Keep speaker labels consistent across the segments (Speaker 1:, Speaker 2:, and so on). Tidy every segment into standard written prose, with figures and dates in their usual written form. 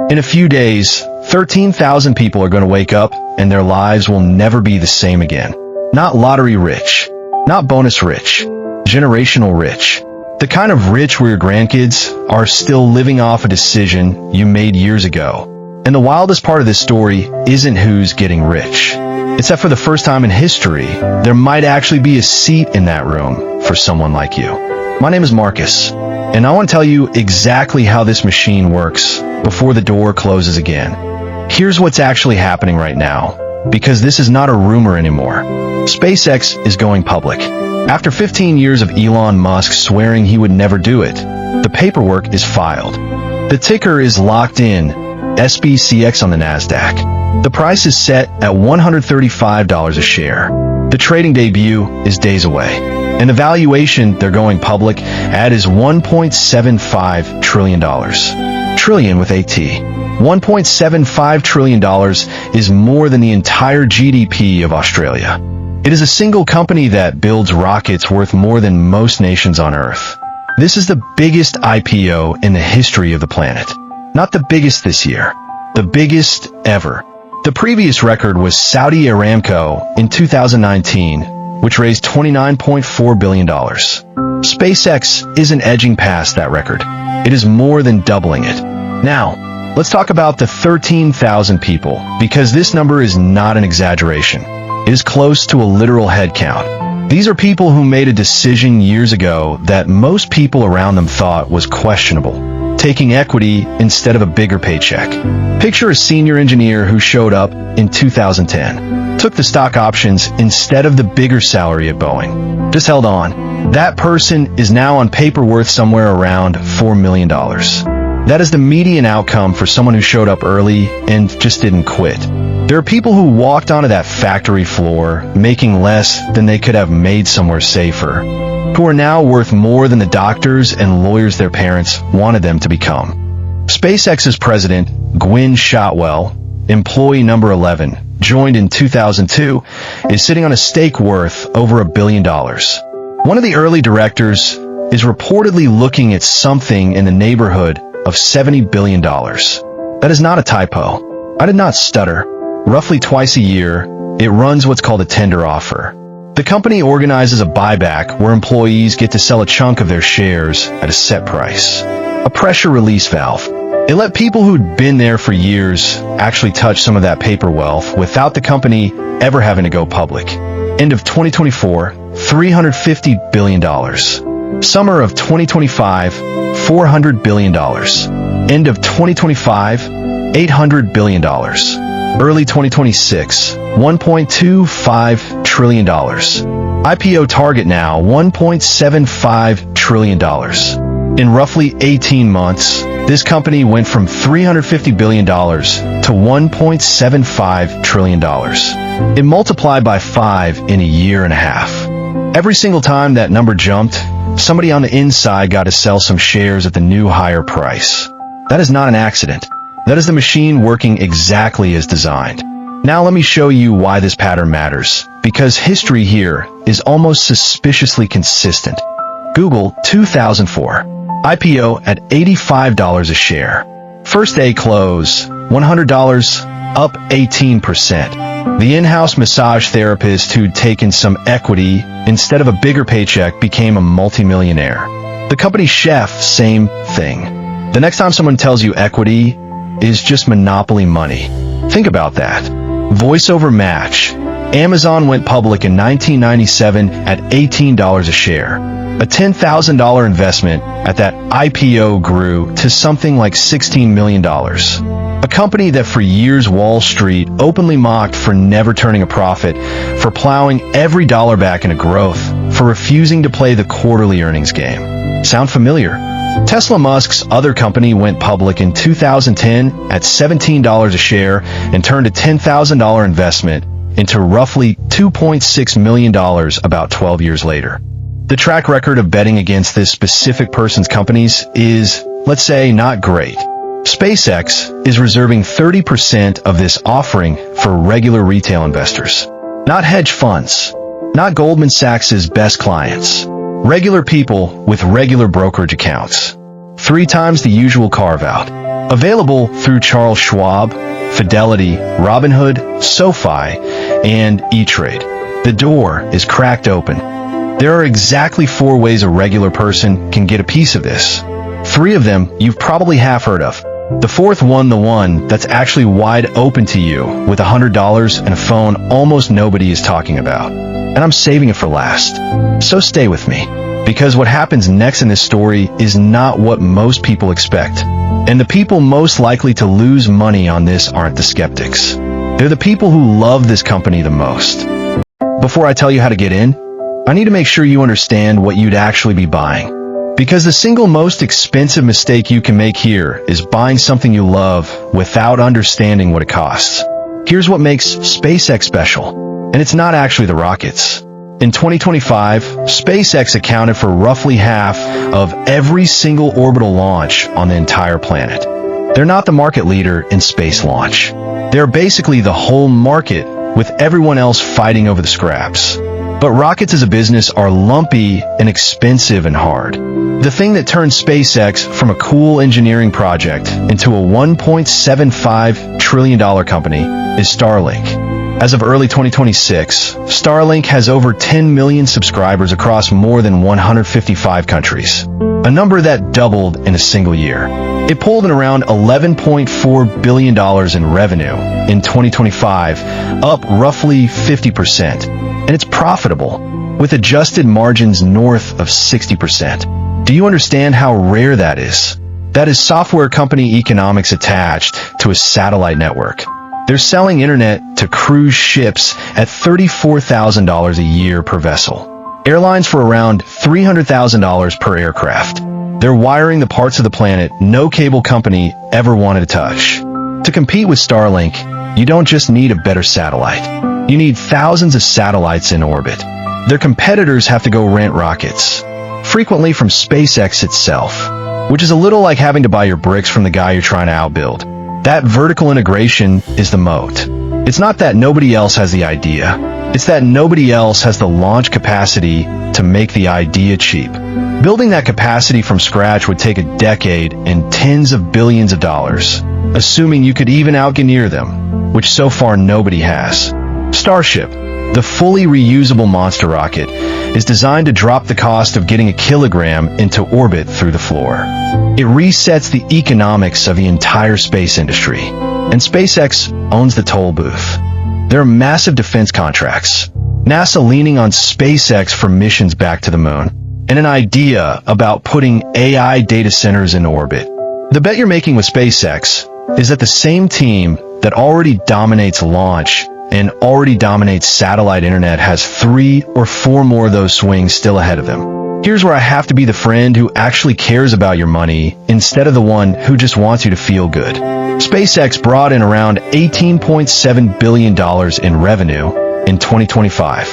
Speaker 1: In a few days, 13,000 people are going to wake up and their lives will never be the same again. Not lottery rich, not bonus rich, generational rich. The kind of rich where your grandkids are still living off a decision you made years ago. And the wildest part of this story isn't who's getting rich. It's that for the first time in history, there might actually be a seat in that room for someone like you. My name is Marcus, and I want to tell you exactly how this machine works before the door closes again. Here's what's actually happening right now, because this is not a rumor anymore. SpaceX is going public. After 15 years of Elon Musk swearing he would never do it, the paperwork is filed. The ticker is locked in, SpaceX on the NASDAQ. The price is set at $135 a share. The trading debut is days away. And the valuation they're going public at is $1.75 trillion. Trillion with a T. $1.75 trillion is more than the entire GDP of Australia. It is a single company that builds rockets worth more than most nations on Earth. This is the biggest IPO in the history of the planet. Not the biggest this year, the biggest ever. The previous record was Saudi Aramco in 2019, which raised $29.4 billion. SpaceX isn't edging past that record. It is more than doubling it. Now, let's talk about the 13,000 people, because this number is not an exaggeration. It is close to a literal head count. These are people who made a decision years ago that most people around them thought was questionable. Taking equity instead of a bigger paycheck. Picture a senior engineer who showed up in 2010, took the stock options instead of the bigger salary at Boeing. Just held on. That person is now on paper worth somewhere around $4 million. That is the median outcome for someone who showed up early and just didn't quit. There are people who walked onto that factory floor making less than they could have made somewhere safer, who are now worth more than the doctors and lawyers their parents wanted them to become. SpaceX's president, Gwynne Shotwell, employee number 11, joined in 2002, is sitting on a stake worth over $1 billion. One of the early directors is reportedly looking at something in the neighborhood of $70 billion. That is not a typo. I did not stutter. Roughly twice a year, it runs what's called a tender offer. The company organizes a buyback where employees get to sell a chunk of their shares at a set price. A pressure release valve. It let people who'd been there for years actually touch some of that paper wealth without the company ever having to go public. End of 2024, $350 billion. Summer of 2025, $400 billion. End of 2025, $800 billion. Early 2026, $1.25 trillion. IPO target now, $1.75 trillion. In roughly 18 months, this company went from $350 billion to $1.75 trillion. It multiplied by 5 in a year and a half. Every single time that number jumped, somebody on the inside got to sell some shares at the new higher price. That is not an accident. That is the machine working exactly as designed. Now let me show you why this pattern matters, because history here is almost suspiciously consistent. Google 2004. IPO at $85 a share. First day close, $100, up 18%. The in-house massage therapist who'd taken some equity instead of a bigger paycheck became a multimillionaire. The company chef, same thing. The next time someone tells you equity is just monopoly money, think about that. Voice over match. Amazon went public in 1997 at $18 a share. A $10,000 investment at that IPO grew to something like $16 million. A company that for years Wall Street openly mocked for never turning a profit, for plowing every dollar back into growth, for refusing to play the quarterly earnings game. Sound familiar? Tesla Musk's other company went public in 2010 at $17 a share and turned a $10,000 investment into roughly $2.6 million about 12 years later. The track record of betting against this specific person's companies is, let's say, not great. SpaceX is reserving 30% of this offering for regular retail investors, not hedge funds, not Goldman Sachs's best clients. Regular people with regular brokerage accounts. 3 times the usual carve-out. Available through Charles Schwab, Fidelity, Robinhood, SoFi, and E-Trade. The door is cracked open. There are exactly 4 ways a regular person can get a piece of this. 3 of them you've probably half heard of. The 4th one, the one that's actually wide open to you with $100 and a phone almost nobody is talking about. And I'm saving it for last. So stay with me, because what happens next in this story is not what most people expect. And the people most likely to lose money on this aren't the skeptics. They're the people who love this company the most. Before I tell you how to get in, I need to make sure you understand what you'd actually be buying. Because the single most expensive mistake you can make here is buying something you love without understanding what it costs. Here's what makes SpaceX special, and it's not actually the rockets. In 2025, SpaceX accounted for roughly half of every single orbital launch on the entire planet. They're not the market leader in space launch. They're basically the whole market, with everyone else fighting over the scraps. But rockets as a business are lumpy and expensive and hard. The thing that turned SpaceX from a cool engineering project into a $1.75 trillion company is Starlink. As of early 2026, Starlink has over 10 million subscribers across more than 155 countries, a number that doubled in a single year. It pulled in around $11.4 billion in revenue in 2025, up roughly 50%, and it's profitable, with adjusted margins north of 60%. Do you understand how rare that is? That is software company economics attached to a satellite network. They're selling internet to cruise ships at $34,000 a year per vessel. Airlines for around $300,000 per aircraft. They're wiring the parts of the planet no cable company ever wanted to touch. To compete with Starlink, you don't just need a better satellite. You need thousands of satellites in orbit. Their competitors have to go rent rockets, frequently from SpaceX itself, which is a little like having to buy your bricks from the guy you're trying to outbuild. That vertical integration is the moat. It's not that nobody else has the idea. It's that nobody else has the launch capacity to make the idea cheap. Building that capacity from scratch would take a decade and tens of billions of dollars, assuming you could even out-engineer them, which so far nobody has. Starship, the fully reusable monster rocket, is designed to drop the cost of getting a kilogram into orbit through the floor. It resets the economics of the entire space industry, and SpaceX owns the toll booth. There are massive defense contracts, NASA leaning on SpaceX for missions back to the moon, and an idea about putting AI data centers in orbit. The bet you're making with SpaceX is that the same team that already dominates launch and already dominates satellite internet has 3 or 4 more of those swings still ahead of them. Here's where I have to be the friend who actually cares about your money instead of the one who just wants you to feel good. SpaceX brought in around $18.7 billion in revenue in 2025.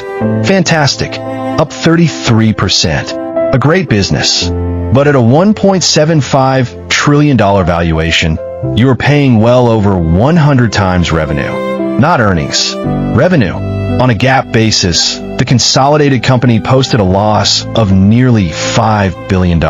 Speaker 1: Fantastic, up 33%. A great business. But at a $1.75 trillion valuation, you are paying well over 100 times revenue. Not earnings, revenue. On a GAAP basis, the consolidated company posted a loss of nearly $5 billion.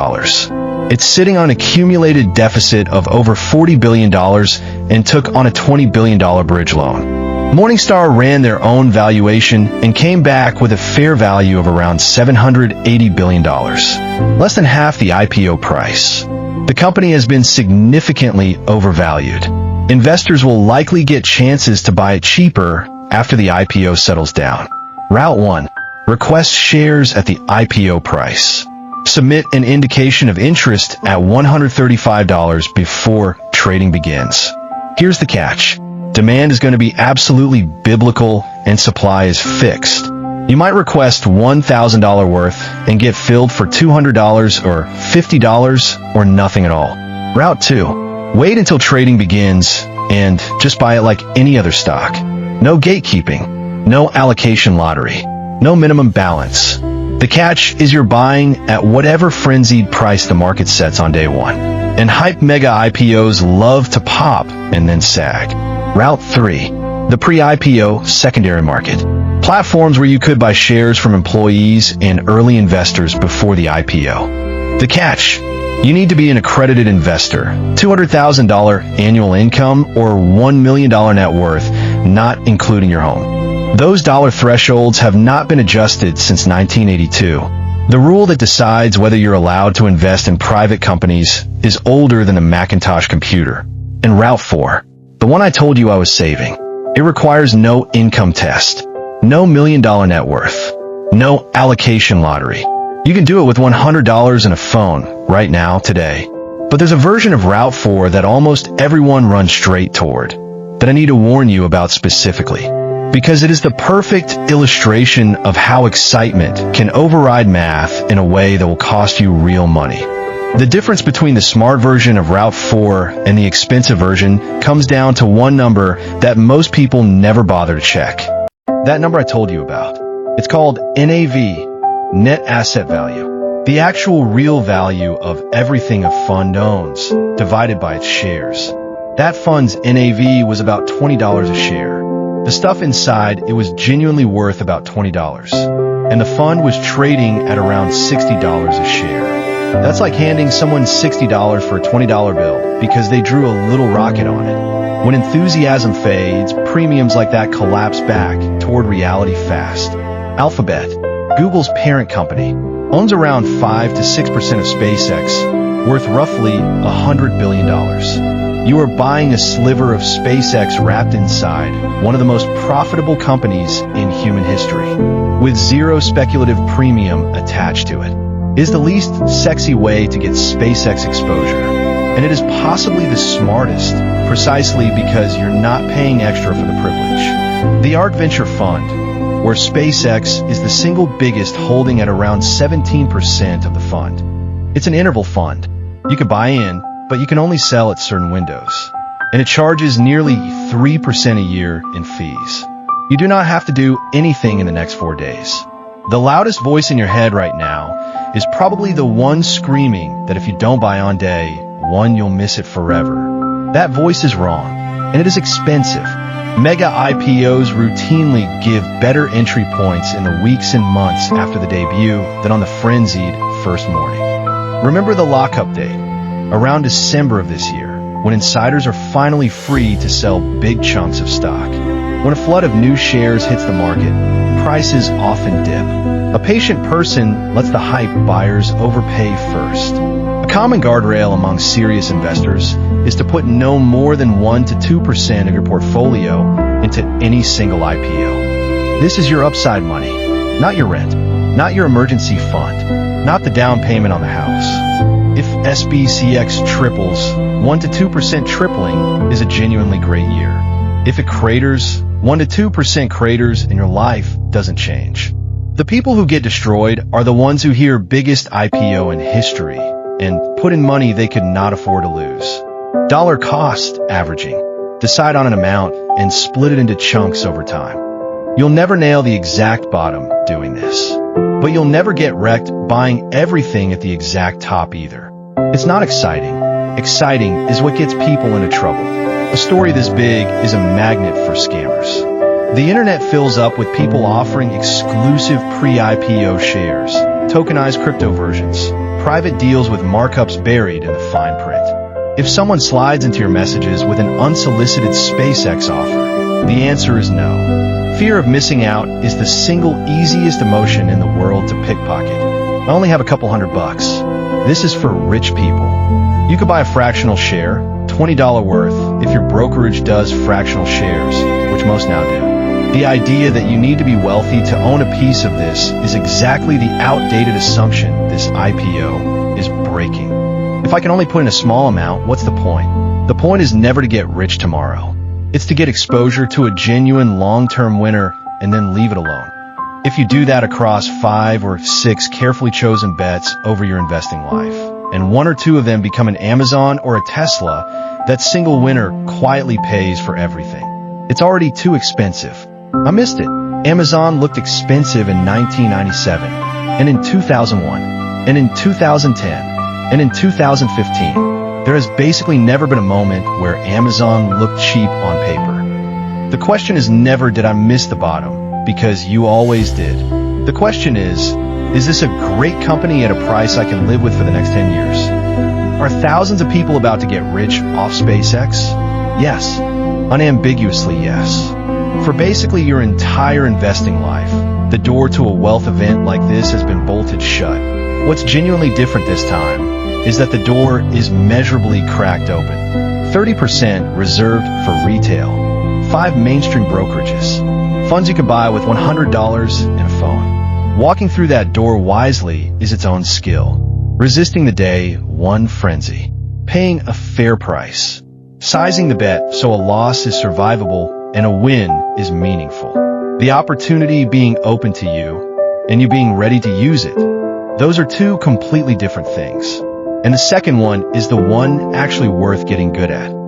Speaker 1: It's sitting on an accumulated deficit of over $40 billion and took on a $20 billion bridge loan. Morningstar ran their own valuation and came back with a fair value of around $780 billion, less than half the IPO price. The company has been significantly overvalued. Investors will likely get chances to buy it cheaper after the IPO settles down. Route 1. Request shares at the IPO price. Submit an indication of interest at $135 before trading begins. Here's the catch. Demand is going to be absolutely biblical and supply is fixed. You might request $1,000 worth and get filled for $200 or $50 or nothing at all. Route 2. Wait until trading begins and just buy it like any other stock. No gatekeeping, no allocation lottery, no minimum balance. The catch is you're buying at whatever frenzied price the market sets on day one. And hype mega IPOs love to pop and then sag. Route 3. The pre-IPO secondary market. Platforms where you could buy shares from employees and early investors before the IPO. The catch, You need to be an accredited investor, $200,000 annual income, or $1 million net worth, not including your home. Those dollar thresholds have not been adjusted since 1982. The rule that decides whether you're allowed to invest in private companies is older than the Macintosh computer. And Route 4, the one I told you I was saving, it requires no income test, no $1 million net worth, no allocation lottery. You can do it with $100 and a phone right now, today. But there's a version of Route 4 that almost everyone runs straight toward, that I need to warn you about specifically, because it is the perfect illustration of how excitement can override math in a way that will cost you real money. The difference between the smart version of Route 4 and the expensive version comes down to one number that most people never bother to check. That number I told you about. It's called NAV, net asset value. The actual real value of everything a fund owns, divided by its shares. That fund's NAV was about $20 a share. The stuff inside, it was genuinely worth about $20. And the fund was trading at around $60 a share. That's like handing someone $60 for a $20 bill because they drew a little rocket on it. When enthusiasm fades, premiums like that collapse back toward reality fast. Alphabet, Google's parent company, owns around 5 to 6% of SpaceX, worth roughly $100 billion. You are buying a sliver of SpaceX wrapped inside one of the most profitable companies in human history, with zero speculative premium attached to it. It is the least sexy way to get SpaceX exposure, and it is possibly the smartest, precisely because you're not paying extra for the privilege. The ARK Venture Fund, where SpaceX is the single biggest, holding at around 17% of the fund. It's an interval fund. You can buy in, but you can only sell at certain windows. And it charges nearly 3% a year in fees. You do not have to do anything in the next 4 days. The loudest voice in your head right now is probably the one screaming that if you don't buy on day one, you'll miss it forever. That voice is wrong, and it is expensive. Mega IPOs routinely give better entry points in the weeks and months after the debut than on the frenzied first morning. Remember the lockup date, around December of this year, when insiders are finally free to sell big chunks of stock. When a flood of new shares hits the market, prices often dip. A patient person lets the hype buyers overpay first. A common guardrail among serious investors is to put no more than 1 to 2% of your portfolio into any single IPO. This is your upside money, not your rent, not your emergency fund, not the down payment on the house. If SpaceX triples, 1 to 2% tripling is a genuinely great year. If it craters, 1 to 2% craters and your life doesn't change. The people who get destroyed are the ones who hear biggest IPO in history and put in money they could not afford to lose. Dollar cost averaging. Decide on an amount and split it into chunks over time. You'll never nail the exact bottom doing this, but you'll never get wrecked buying everything at the exact top either. It's not exciting. Exciting is what gets people into trouble. A story this big is a magnet for scammers. The internet fills up with people offering exclusive pre-IPO shares, tokenized crypto versions, private deals with markups buried in the fine print. If someone slides into your messages with an unsolicited SpaceX offer, the answer is no. Fear of missing out is the single easiest emotion in the world to pickpocket. I only have a couple $100. This is for rich people. You could buy a fractional share, $20 worth, if your brokerage does fractional shares, which most now do. The idea that you need to be wealthy to own a piece of this is exactly the outdated assumption this IPO is breaking. If I can only put in a small amount, what's the point? The point is never to get rich tomorrow. It's to get exposure to a genuine long-term winner and then leave it alone. If you do that across 5 or 6 carefully chosen bets over your investing life, and 1 or 2 of them become an Amazon or a Tesla, that single winner quietly pays for everything. It's already too expensive. I missed it. Amazon looked expensive in 1997, and in 2001, and in 2010, and in 2015. There has basically never been a moment where Amazon looked cheap on paper. The question is never, did I miss the bottom? Because you always did. The question is this a great company at a price I can live with for the next 10 years? Are thousands of people about to get rich off SpaceX? Yes. Unambiguously yes. For basically your entire investing life, the door to a wealth event like this has been bolted shut. What's genuinely different this time is that the door is measurably cracked open. 30% reserved for retail. 5 mainstream brokerages. Funds you can buy with $100 and a phone. Walking through that door wisely is its own skill. Resisting the day one frenzy. Paying a fair price. Sizing the bet so a loss is survivable and a win is meaningful. The opportunity being open to you and you being ready to use it. Those are two completely different things. And the second one is the one actually worth getting good at.